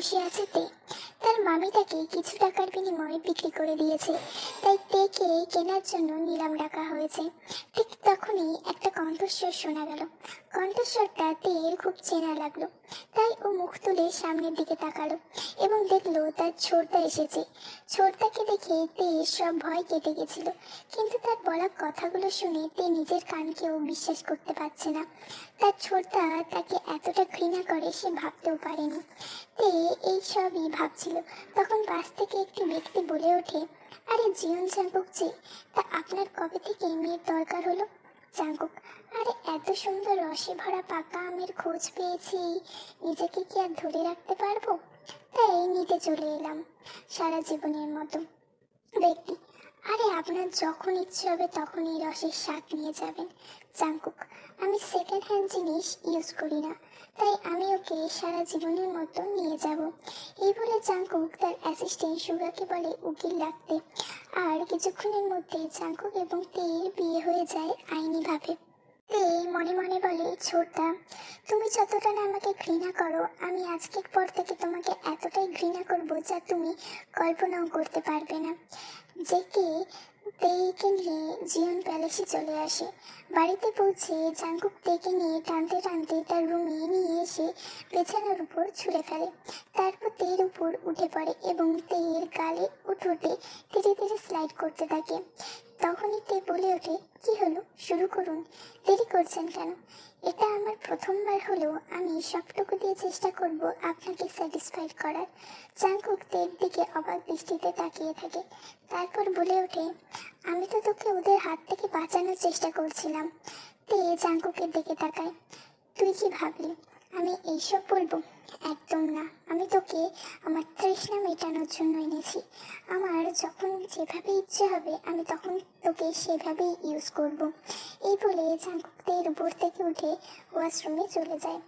বসে আছে তে। তার মামি তাকে কিছু টাকার বিনিময়ে বিক্রি করে দিয়েছে, তাই তেকে কেনার জন্য নিলাম ডাকা হয়েছে। ঠিক তখনই একটা কণ্ঠস্বর শোনা গেল। কণ্ঠস্বরটা তের খুব চেনা লাগলো, তাই ও মুখ তুলে সামনের দিকে তাকালো এবং দেখলো তার ছোটদা এসেছে। ছোটদাকে দেখে তে সব ভয় কেটে গেছিল, কিন্তু তার বলা কথাগুলো শুনে তে নিজের কানকেও বিশ্বাস করতে পারছে না। তার ছোটদা তাকে এতটা ঘৃণা করে সে ভাবতেও পারেনি। তে এই সবই ভাবছিল, তখন পাশ থেকে একটি ব্যক্তি বলে ওঠে, আরে জীবন জাঙ্কুক জি, তা আপনার কবে থেকে মেয়ের দরকার হলো? জাঙ্কুক, আরে এত সুন্দর রসে ভরা পাকা আমের খোঁজ পেয়েছি, নিজেকে কি আর ধরে রাখতে পারবো, তাই নিতে চলে এলাম সারা জীবনের মতো। ব্যক্তি, আরে আপনার যখন ইচ্ছে হবে তখন এই রসের স্বাদ নিয়ে যাবেন। জাঙ্কুক, আমি সেকেন্ড হ্যান্ড জিনিস ইউজ করি না, তাই আমি ওকে সারা জীবনের মতো নিয়ে যাব। এই বলে জাঙ্কুক তার অ্যাসিস্ট্যান্ট সুগাকে বলে উকিল ডাকতে। আর কিছুক্ষণের মধ্যে জাঙ্কুক এবং তের বিয়ে হয়ে যায় আইনিভাবে। তে মনে মনে বলে, ছোটদা, তুমি যতটা না আমাকে ঘৃণা করো, আমি আজকের পর থেকে তোমাকে এতটাই ঘৃণা করব যা তুমি কল্পনাও করতে পারবে না। জেকে তেকে নিয়ে জিয়ন প্যালেসে চলে আসে। বাড়িতে পৌঁছে জাঙ্কুক তেকে নিয়ে টানতে টানতে তার রুমে নিয়ে এসে বিছানার উপর ছুঁড়ে ফেলে। তারপর তের উপর উঠে পড়ে এবং তের গালে উঠোতে ধীরে ধীরে স্লাইড করতে থাকে। তখনই তে বলে ওঠে, কি হলো, শুরু করুন, দেরি করছেন কেন? এটা আমার প্রথমবার হলেও আমি সবটুকু দিয়ে চেষ্টা করব আপনাকে স্যাটিসফাইড করার। জাঙ্কুক তের দিকে অবাক দৃষ্টিতে তাকিয়ে থাকে, তারপর বলে ওঠে, আমি তো তোকে ওদের হাত থেকে বাঁচানোর চেষ্টা করছিলাম। তে জাঙ্কুকের দিকে তাকায়, তুই কি ভাবলি আমি এইসব বলবো? একদম না, আমি তোকে আমার তৃষ্ণা মেটানোর জন্য এনেছি। আমার যখন যেভাবে ইচ্ছে হবে আমি তখন তোকে সেভাবেই ইউজ করব। এই বলে জাঙ্কুক তের উপর থেকে উঠে ওয়াশরুমে চলে যায়।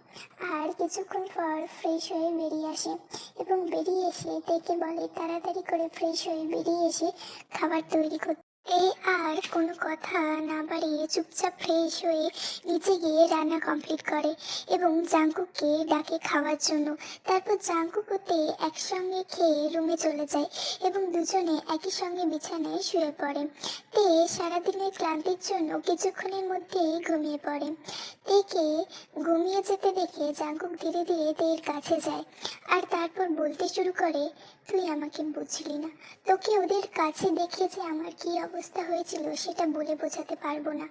আর কিছুক্ষণ পর ফ্রেশ হয়ে বেরিয়ে আসে এবং বেরিয়ে এসে তেকে বলে তাড়াতাড়ি করে ফ্রেশ হয়ে বেরিয়ে এসে খাবার তৈরি করতে। এই আর কোনো কথা না বাড়িয়ে চুপচাপ ফ্রেশ হয়ে নিচে গিয়ে রান্না কমপ্লিট করে এবং জাঙ্কুককে ডাকে খাওয়ার জন্য। তারপর জাঙ্কুক ও তে একসঙ্গে খেয়ে রুমে চলে যায় এবং দুজনে একই সঙ্গে বিছানায় শুয়ে পড়ে। তে সারাদিনের ক্লান্তির জন্য কিছুক্ষণের মধ্যেই ঘুমিয়ে পড়ে। তেকে ঘুমিয়ে যেতে দেখে জাঙ্কুক ধীরে ধীরে তের কাছে যায় আর তারপর বলতে শুরু করে, তুই আমাকে বুঝলি না, তোকে ওদের কাছে দেখে যে আমার কি অবস্থা হয়েছিল সেটা বলে বোঝাতে পারবো না।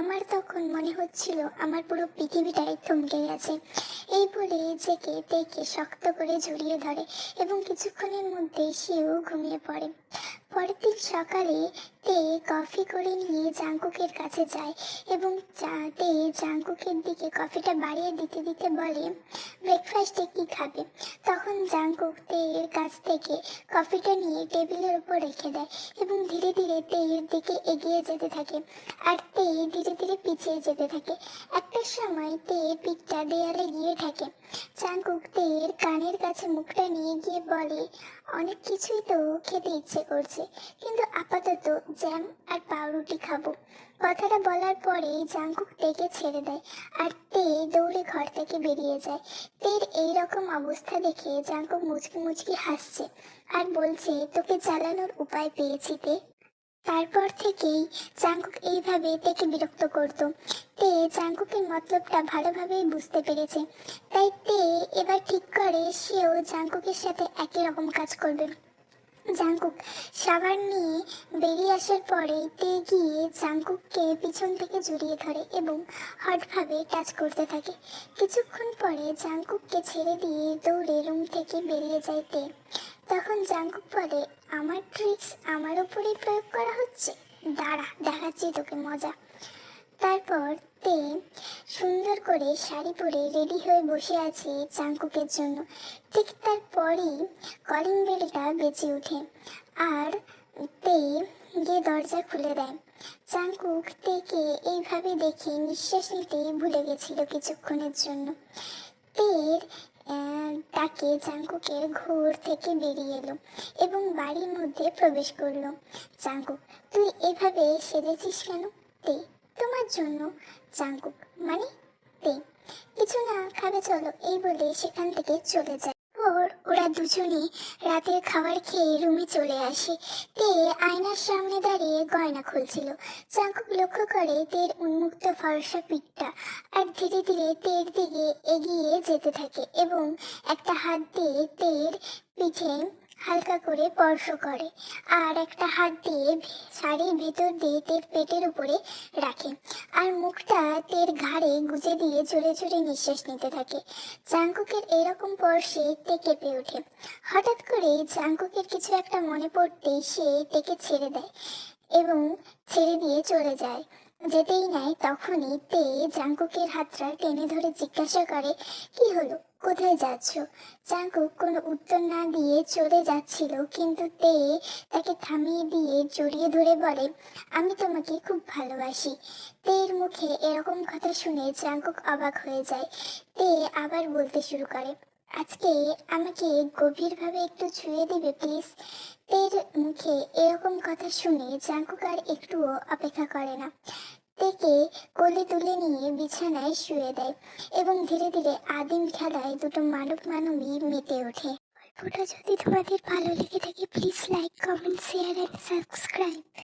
আমার তখন মনে হচ্ছিল আমার পুরো পৃথিবীটাই থমকে গেছে। এই বলে জেকে তেকে শক্ত করে জড়িয়ে ধরে এবং কিছুক্ষণের মধ্যে সেও ঘুমিয়ে পড়ে। পরের দিন সকালে তে কফি করে নিয়ে জাঙ্কুকের কাছে যায় এবং তে জাঙ্কুকের দিকে কফিটা বাড়িয়ে দিতে দিতে বলে, ব্রেকফাস্টে কি খাবে? তখন জাঙ্কুক তের কাছ থেকে কফিটা নিয়ে টেবিলের উপর রেখে দেয় এবং ধীরে ধীরে তের দিকে এগিয়ে যেতে থাকে আর তে ধীরে ধীরে পিছিয়ে যেতে থাকে। একটা সময় তে পিঠটা দেয়ালে গিয়ে ঠেকে। জাঙ্কুক তের কানের কাছে মুখটা নিয়ে গিয়ে বলে, অনেক কিছুই তো খেতে ইচ্ছে করছে, কিন্তু আপাতত জ্যাম আর পাউরুটি খাবো। কথাটা বলার পরে জাঙ্কুক তেকে ছেড়ে দেয় আর তে দৌড়ে ঘর থেকে বেরিয়ে যায়। তের এইরকম অবস্থা দেখে জাঙ্কুক মুচকি মুচকি হাসছে আর বলছে, তোকে জ্বালানোর উপায় পেয়েছি তে। তারপর থেকেই জাঙ্কুক এইভাবে তেকে বিরক্ত করত। তে জাঙ্কুকের মতলবটা ভালোভাবেই বুঝতে পেরেছে, তাই তে এবার ঠিক করে সেও জাঙ্কুকের সাথে একই রকম কাজ করবে। জাঙ্কুক সাবান নিয়ে বেরিয়ে আসার পরে তে গিয়ে জাঙ্কুককে পিছন থেকে জড়িয়ে ধরে এবং হটভাবে টাচ করতে থাকে। কিছুক্ষণ পরে জাঙ্কুককে ছেড়ে দিয়ে দৌড়ে রুম থেকে বেরিয়ে যায় তে। তখন জাঙ্কুক বলে, আমার ট্রিক্স আমার উপরেই প্রয়োগ করা হচ্ছে, দাঁড়া দেখাচ্ছি তোকে মজা। তারপর তে সুন্দর করে শাড়ি পরে রেডি হয়ে বসে আছে জাঙ্কুকের জন্য। ঠিক তারপরেই কলিং বেলটা বেজে ওঠে আর তে গিয়ে দরজা খুলে দেয়। জাঙ্কুক তেকে এইভাবে দেখে নিঃশ্বাস নিতে ভুলে গেছিল কিছুক্ষণের জন্য। তের ডাকে জাঙ্কুকের ঘোর থেকে বেরিয়ে এলো এবং বাড়ির মধ্যে প্রবেশ করলো। জাঙ্কুক, তুই এভাবে সেজেছিস কেন? তে, তোমার জন্য। জাঙ্কুক, মানে? তে, কিছু না, খাবে চলো, এই বলে সেখান থেকে চলে যায়। ওর ওরা দুজনে রাতের খাবার খেয়ে রুমে চলে আসে। তে আয়নার সামনে দাঁড়িয়ে গয়না খুলছিল। জাঙ্কুক লক্ষ্য করে তের উন্মুক্ত ফর্সা পিঠটা, আর ধীরে ধীরে তের দিকে এগিয়ে যেতে থাকে এবং একটা হাত দিয়ে তের পিঠে হালকা করে স্পর্শ করে, আর একটা হাত দিয়ে শাড়ির ভেতর দিয়ে তের পেটের উপরে রাখে, আর মুখটা তের ঘাড়ে গুজে দিয়ে জোরে জোরে নিঃশ্বাস নিতে থাকে। জাঙ্কুকের এরকম স্পর্শে তে কেঁপে ওঠে। হঠাৎ করে জাঙ্কুকের কিছু একটা মনে পড়তেই সে তেকে ছেড়ে দেয় এবং ছেড়ে দিয়ে চলে যায়। যেতেই নাই তখনই তে জাঙ্কুকের হাতটা টেনে ধরে জিজ্ঞাসা করে, কি হলো, কোথায় যাচ্ছ? জাঙ্কুক কোনো উত্তর না দিয়ে চলে যাচ্ছিল, কিন্তু তে তাকে থামিয়ে দিয়ে জড়িয়ে ধরে বলে, আমি তোমাকে খুব ভালোবাসি। তের মুখে এরকম কথা শুনে জাঙ্কুক অবাক হয়ে যায়। তে আবার বলতে শুরু করে, আজকে আমাকে গভীরভাবে একটু ছুঁয়ে দিবে প্লিজ? তের মুখে এরকম কথা শুনে জাঙ্কুক আর একটুও অপেক্ষা করে না, তেকে কোলে তুলে নিয়ে বিছানায় শুয়ে দেয় এবং ধীরে ধীরে আদিম খেলায় দুটো মানব মানবী মেতে ওঠে। গল্পটা যদি তোমাদের ভালো লেগে থাকে please like, comment, share and subscribe.